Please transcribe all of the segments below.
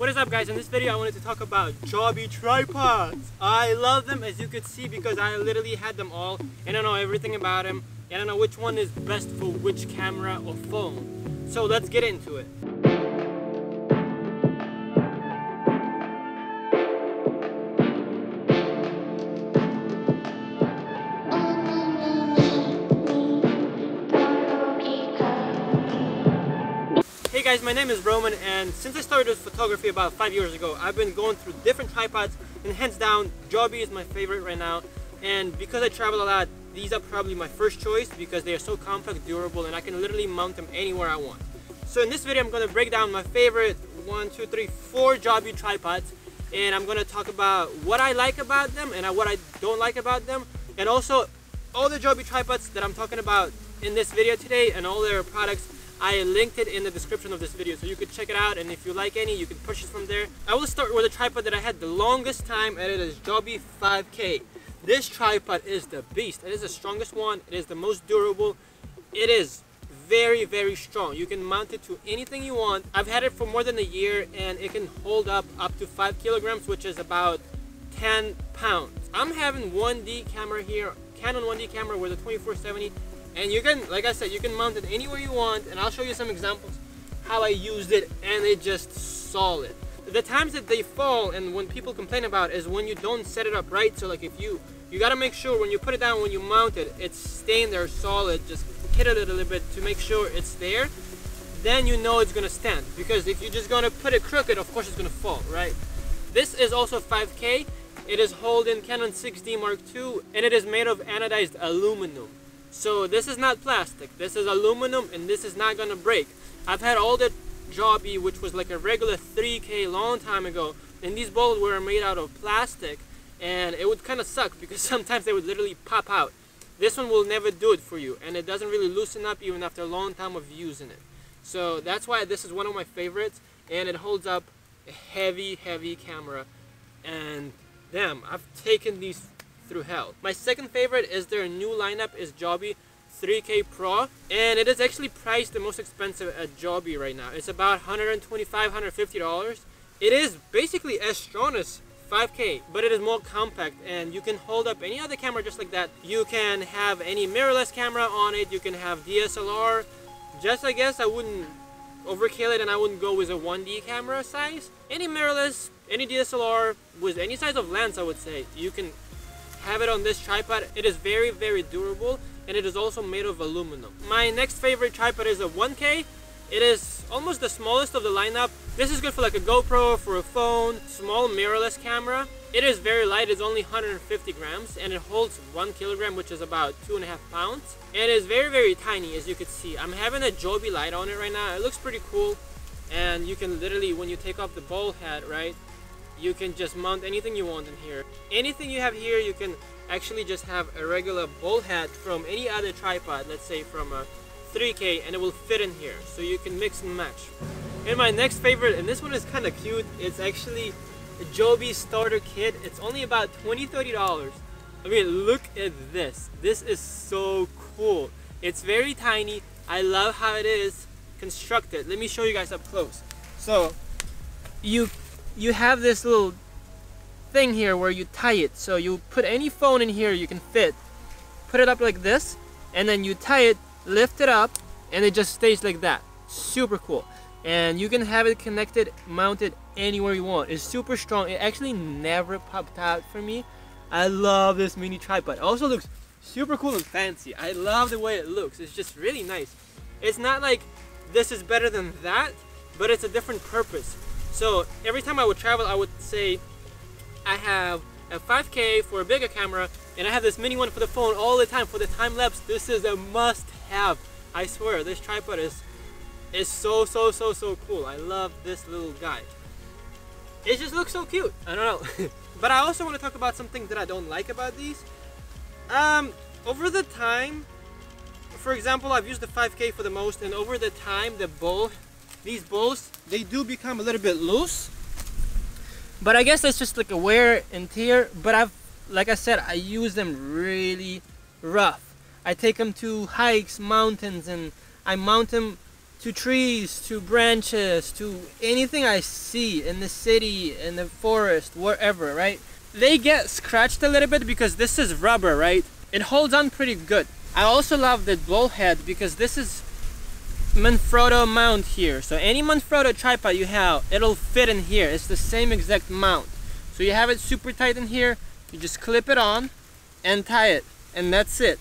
What is up, guys? In this video I wanted to talk about Joby tripods. I love them, as you could see, because I literally had them all and I know everything about them and I know which one is best for which camera or phone. So let's get into it. Hey guys, my name is Roman, and since I started with photography about 5 years ago, I've been going through different tripods, and hands down, Joby is my favorite right now. And because I travel a lot, these are probably my first choice because they are so compact, durable, and I can literally mount them anywhere I want. So in this video, I'm going to break down my favorite 4 Joby tripods, and I'm going to talk about what I like about them and what I don't like about them, and also all the Joby tripods that I'm talking about in this video today and all their products. I linked it in the description of this video, so you could check it out, and if you like any, you can purchase from there. I will start with a tripod that I had the longest time, and it is Joby 5K. This tripod is the beast. It is the strongest one. It is the most durable. It is very, very strong. You can mount it to anything you want. I've had it for more than a year, and it can hold up to 5 kilograms, which is about 10 pounds. I'm having 1D camera here, Canon 1D camera with a 2470. And you can, like I said, you can mount it anywhere you want, and I'll show you some examples how I used it, and it's just solid. The times that they fall and when people complain about is when you don't set it up right. So like if you gotta make sure when you put it down, when you mount it, it's staying there solid. Just hit it a little bit to make sure it's there. Then you know it's gonna stand, because if you're just gonna put it crooked, of course it's gonna fall, right? This is also 5K. It is holding Canon 6D Mark II, and it is made of anodized aluminum. So this is not plastic, this is aluminum, and this is not gonna break. I've had all the Joby, which was like a regular 3K long time ago, and these bowls were made out of plastic, and it would kind of suck because sometimes they would literally pop out. This one will never do it for you, and it doesn't really loosen up even after a long time of using it. So that's why this is one of my favorites, and it holds up a heavy, heavy camera. And damn, I've taken these through hell. My second favorite is their new lineup is Joby 3K Pro, and it is actually priced the most expensive at Joby right now. It's about $125, $150. It is basically as strong as 5K, but it is more compact, and you can hold up any other camera just like that. You can have any mirrorless camera on it. You can have DSLR. Just, I guess I wouldn't overkill it, and I wouldn't go with a 1D camera size. Any mirrorless, any DSLR with any size of lens, I would say you can have it on this tripod. It is very, very durable, and it is also made of aluminum. My next favorite tripod is a 1K. It is almost the smallest of the lineup. This is good for like a GoPro, for a phone, small mirrorless camera. It is very light. It's only 150 grams, and it holds 1 kilogram, which is about 2.5 pounds. It is very, very tiny, as you can see. I'm having a Joby light on it right now. It looks pretty cool, and you can literally, when you take off the bowl head, right, you can just mount anything you want in here. Anything you have here, you can actually just have a regular bowl head from any other tripod, let's say from a 3K, and it will fit in here. So you can mix and match. And my next favorite, and this one is kind of cute, it's actually a Joby starter kit. It's only about $20, $30. I mean, look at this. This is so cool. It's very tiny. I love how it is constructed. Let me show you guys up close. So you have this little thing here where you tie it. So you put any phone in here you can fit. Put it up like this, and then you tie it, lift it up, and it just stays like that. Super cool. And you can have it connected, mounted anywhere you want. It's super strong. It actually never popped out for me. I love this mini tripod. It also looks super cool and fancy. I love the way it looks. It's just really nice. It's not like this is better than that, but it's a different purpose. So every time I would travel, I would say I have a 5K for a bigger camera, and I have this mini one for the phone all the time for the time lapse. This is a must-have. I swear, this tripod is so cool. I love this little guy. It just looks so cute. I don't know. But I also want to talk about something that I don't like about these. Over the time, for example, I've used the 5K for the most, and over the time, these bowls, they do become a little bit loose. But I guess that's just like a wear and tear. But like I said, I use them really rough. I take them to hikes, mountains, and I mount them to trees, to branches, to anything I see in the city, in the forest, wherever, right? They get scratched a little bit because this is rubber, right? It holds on pretty good. I also love the ball head because this is Manfrotto Mount here. So any Manfrotto tripod you have, it'll fit in here. It's the same exact mount. So you have it super tight in here, you just clip it on and tie it, and that's it.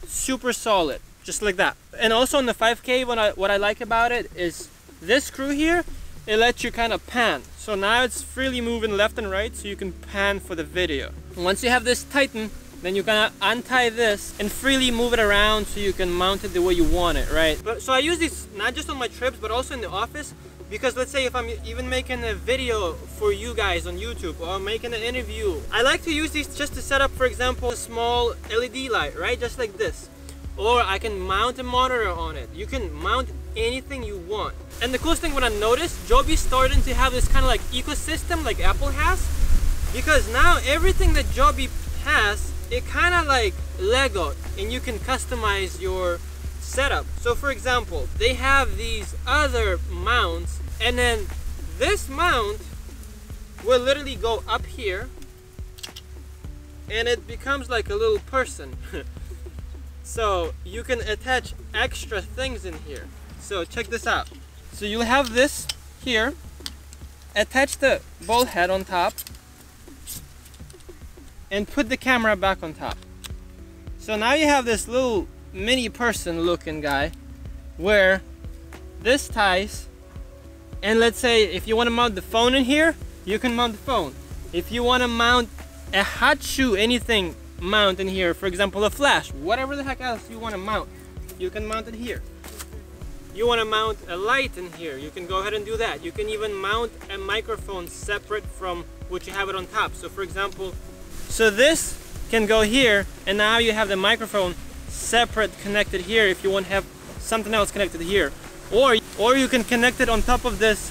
Super solid, just like that. And also on the 5K, what I like about it is this screw here, it lets you kind of pan. So now it's freely moving left and right, so you can pan for the video. And once you have this tightened, then you're gonna untie this and freely move it around so you can mount it the way you want it, right? So I use this not just on my trips, but also in the office, because let's say if I'm even making a video for you guys on YouTube or making an interview, I like to use these just to set up, for example, a small LED light, right? Just like this. Or I can mount a monitor on it. You can mount anything you want. And the coolest thing when I noticed, Joby's starting to have this kind of like ecosystem like Apple has, because now everything that Joby has, it kind of like Lego, and you can customize your setup. So for example, they have these other mounts, and then this mount will literally go up here and it becomes like a little person. So you can attach extra things in here. So check this out. So you'll have this here, attach the ball head on top and put the camera back on top. So now you have this little mini person looking guy where this ties, and let's say if you want to mount the phone in here, you can mount the phone. If you want to mount a hot shoe, anything mount in here, for example a flash, whatever the heck else you want to mount, you can mount it here. You want to mount a light in here, you can go ahead and do that. You can even mount a microphone separate from what you have it on top. So for example, so this can go here, and now you have the microphone separate connected here if you want to have something else connected here. Or you can connect it on top of this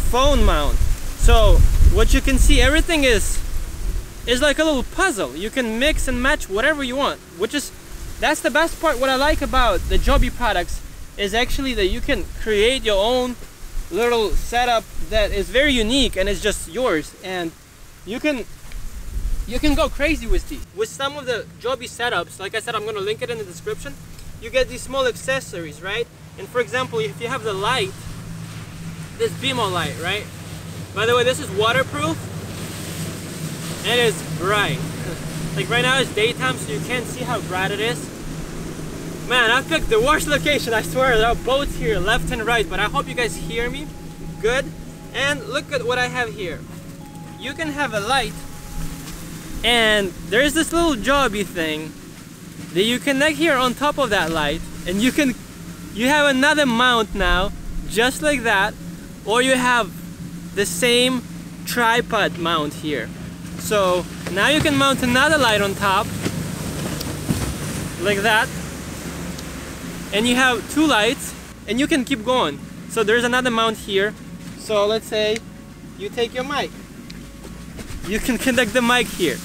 phone mount. So what you can see, everything is like a little puzzle. You can mix and match whatever you want, that's the best part. What I like about the Joby products is actually that you can create your own little setup that is very unique and is just yours, and you can go crazy with these. With some of the Joby setups, like I said, I'm going to link it in the description, you get these small accessories, right? And for example, if you have the light, this BMO light, right? By the way, this is waterproof and it's bright. Like right now it's daytime, so you can't see how bright it is. Man, I picked the worst location, I swear. There are boats here left and right, but I hope you guys hear me good. And look at what I have here. You can have a light, and there's this little Joby thing that you connect here on top of that light, and you have another mount now, just like that, or you have the same tripod mount here. So now you can mount another light on top, like that, and you have two lights, and you can keep going. So there's another mount here. So let's say you take your mic, you can connect the mic here.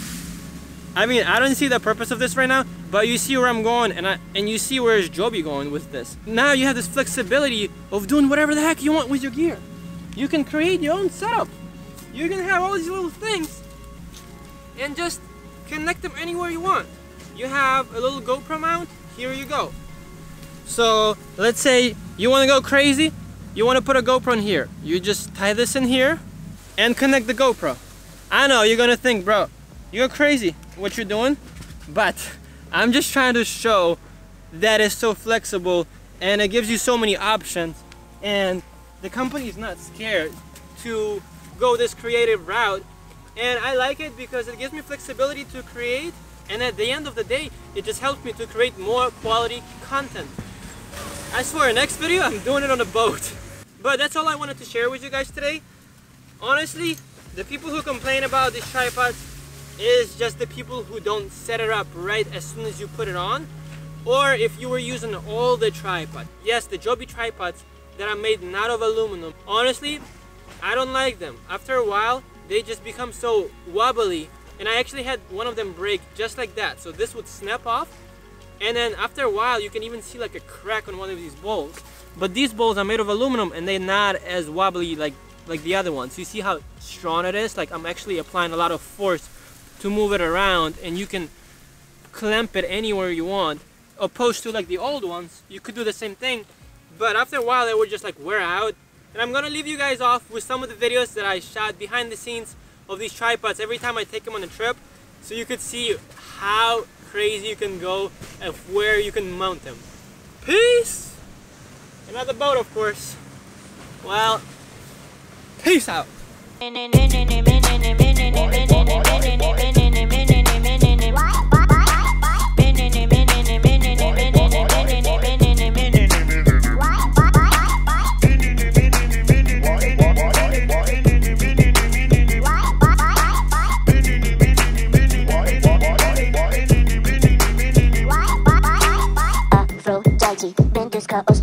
I mean, I don't see the purpose of this right now, but you see where I'm going, and you see where is Joby going with this. Now you have this flexibility of doing whatever the heck you want with your gear. You can create your own setup. You can have all these little things and just connect them anywhere you want. You have a little GoPro mount, here you go. So let's say you want to go crazy, you want to put a GoPro in here. You just tie this in here and connect the GoPro. I know you're gonna think, bro, you're crazy what you're doing, but I'm just trying to show that it's so flexible and it gives you so many options, and the company is not scared to go this creative route. And I like it because it gives me flexibility to create, and at the end of the day it just helps me to create more quality content. I swear, next video I'm doing it on a boat. But that's all I wanted to share with you guys today. Honestly, the people who complain about these tripods is just the people who don't set it up right as soon as you put it on, or if you were using all the tripod. Yes, the Joby tripods that are made not of aluminum, honestly, I don't like them. After a while, they just become so wobbly, and I actually had one of them break just like that. So this would snap off, And then after a while, you can even see like a crack on one of these bowls. But these bowls are made of aluminum and they're not as wobbly like the other ones. You see how strong it is? Like I'm actually applying a lot of force to move it around, and you can clamp it anywhere you want. Opposed to like the old ones, you could do the same thing, but after a while it would just like wear out. And I'm gonna leave you guys off with some of the videos that I shot behind the scenes of these tripods every time I take them on a trip, so you could see how crazy you can go and where you can mount them. Peace! Another boat, of course. Well, peace out.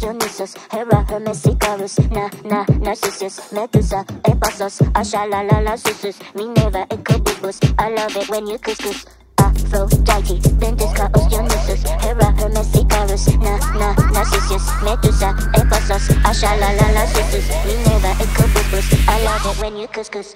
Dionysus, Hera, Hermes, Icarus, Narcissus, Medusa, Ephesus, Ashalalala, Susus, Minerva, Ecobubus. I love it when you couscous. Aphrodite, Ventus, Chaos, Dionysus, Hera, Hermes, Icarus, Narcissus, Medusa, Ephesus, Ashalalala, Susus, Minerva, Ecobubus. I love it when you couscous.